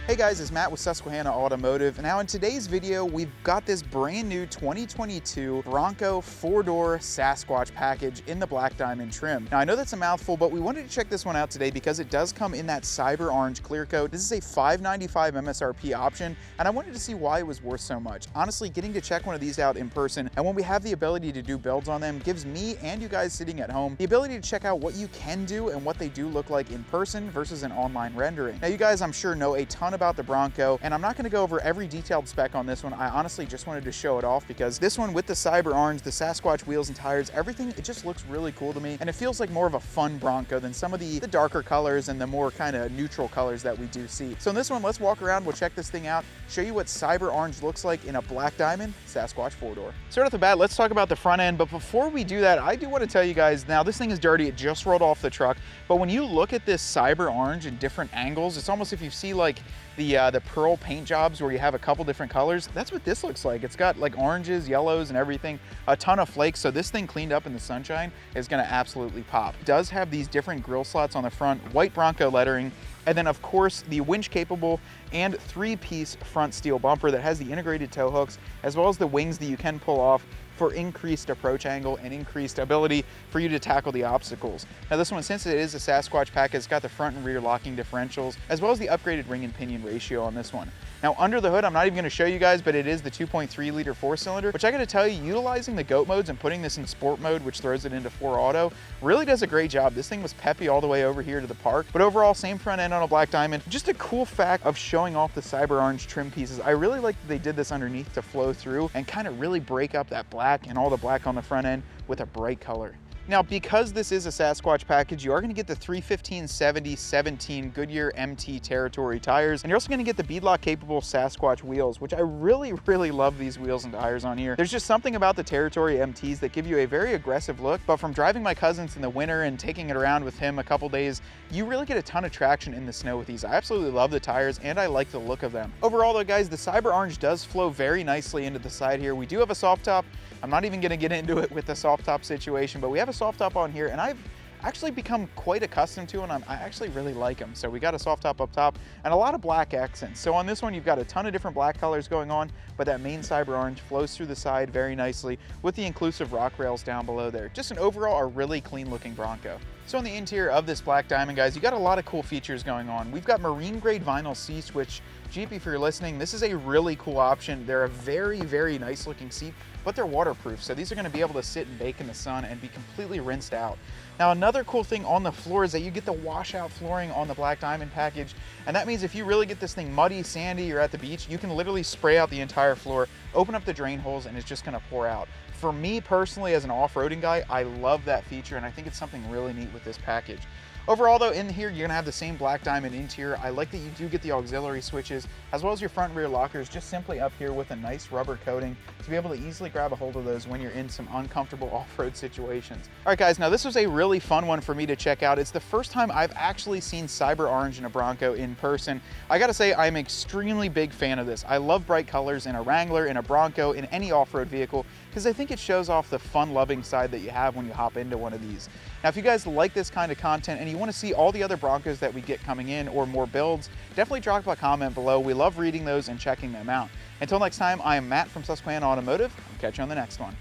Hey guys, it's Matt with Susquehanna Automotive. Now in today's video, we've got this brand new 2022 Bronco 4-door Sasquatch package in the Black Diamond trim. Now I know that's a mouthful, but we wanted to check this one out today because it does come in that cyber orange clear coat. This is a $595 MSRP option, and I wanted to see why it was worth so much. Honestly, getting to check one of these out in person, and when we have the ability to do builds on them, gives me and you guys sitting at home the ability to check out what you can do and what they do look like in person versus an online rendering. Now you guys, I'm sure, know a ton about the Bronco, and I'm not going to go over every detailed spec on this one. I honestly just wanted to show it off because this one with the cyber orange, the Sasquatch wheels and tires, everything, it just looks really cool to me, and it feels like more of a fun Bronco than some of the darker colors and the more kind of neutral colors that we do see. So in this one, let's walk around, we'll check this thing out, show you what cyber orange looks like in a Black Diamond Sasquatch 4-door. Start off the bat, let's talk about the front end, but before we do that, I do want to tell you guys, now this thing is dirty, it just rolled off the truck, but when you look at this cyber orange in different angles, it's almost if you see like the pearl paint jobs where you have a couple different colors. That's what this looks like. It's got like oranges, yellows, and everything, a ton of flakes. So this thing cleaned up in the sunshine is gonna absolutely pop. It does have these different grille slots on the front, white Bronco lettering, and then of course the winch capable and 3-piece front steel bumper that has the integrated tow hooks, as well as the wings that you can pull off for increased approach angle and increased ability for you to tackle the obstacles. Now this one, since it is a Sasquatch package, it's got the front and rear locking differentials, as well as the upgraded ring and pinion ratio on this one. Now under the hood, I'm not even gonna show you guys, but it is the 2.3 liter 4-cylinder, which I gotta tell you, utilizing the GOAT modes and putting this in sport mode, which throws it into 4 auto, really does a great job. This thing was peppy all the way over here to the park, but overall, same front end on a Black Diamond. Just a cool fact of showing off the cyber orange trim pieces. I really like that they did this underneath to flow through and kind of really break up that black and all the black on the front end with a bright color. Now, because this is a Sasquatch package, you are gonna get the 315/70/17 Goodyear MT Territory tires, and you're also gonna get the beadlock capable Sasquatch wheels, which I really love these wheels and tires on here. There's just something about the Territory MTs that give you a very aggressive look, but from driving my cousins in the winter and taking it around with him a couple days, you really get a ton of traction in the snow with these. I absolutely love the tires, and I like the look of them. Overall though, guys, the cyber orange does flow very nicely into the side here. We do have a soft top. I'm not even gonna get into it with the soft top situation, but we have a soft top on here, and I've actually become quite accustomed to, and I actually really like them. So we got a soft top up top and a lot of black accents. So on this one, you've got a ton of different black colors going on, but that main cyber orange flows through the side very nicely with the inclusive rock rails down below there. Just an overall, a really clean looking Bronco. So on the interior of this Black Diamond, guys, you got a lot of cool features going on. We've got marine grade vinyl seats, which, Jeep, if you're listening, this is a really cool option. They're a very nice looking seat, but they're waterproof. So these are gonna be able to sit and bake in the sun and be completely rinsed out. Now, another cool thing on the floor is that you get the washout flooring on the Black Diamond package. And that means if you really get this thing muddy, sandy, or at the beach, you can literally spray out the entire floor, open up the drain holes, and it's just gonna pour out. For me personally, as an off-roading guy, I love that feature, and I think it's something really neat with this package. Overall though, in here, you're gonna have the same Black Diamond interior. I like that you do get the auxiliary switches, as well as your front and rear lockers just simply up here with a nice rubber coating to be able to easily grab a hold of those when you're in some uncomfortable off-road situations. All right guys, now this was a really fun one for me to check out. It's the first time I've actually seen cyber orange in a Bronco in person. I gotta say, I'm an extremely big fan of this. I love bright colors in a Wrangler, in a Bronco, in any off-road vehicle, because I think it shows off the fun-loving side that you have when you hop into one of these. Now, if you guys like this kind of content and you want to see all the other Broncos that we get coming in or more builds, definitely drop a comment below. We love reading those and checking them out. Until next time, I am Matt from Susquehanna Automotive. I'll catch you on the next one.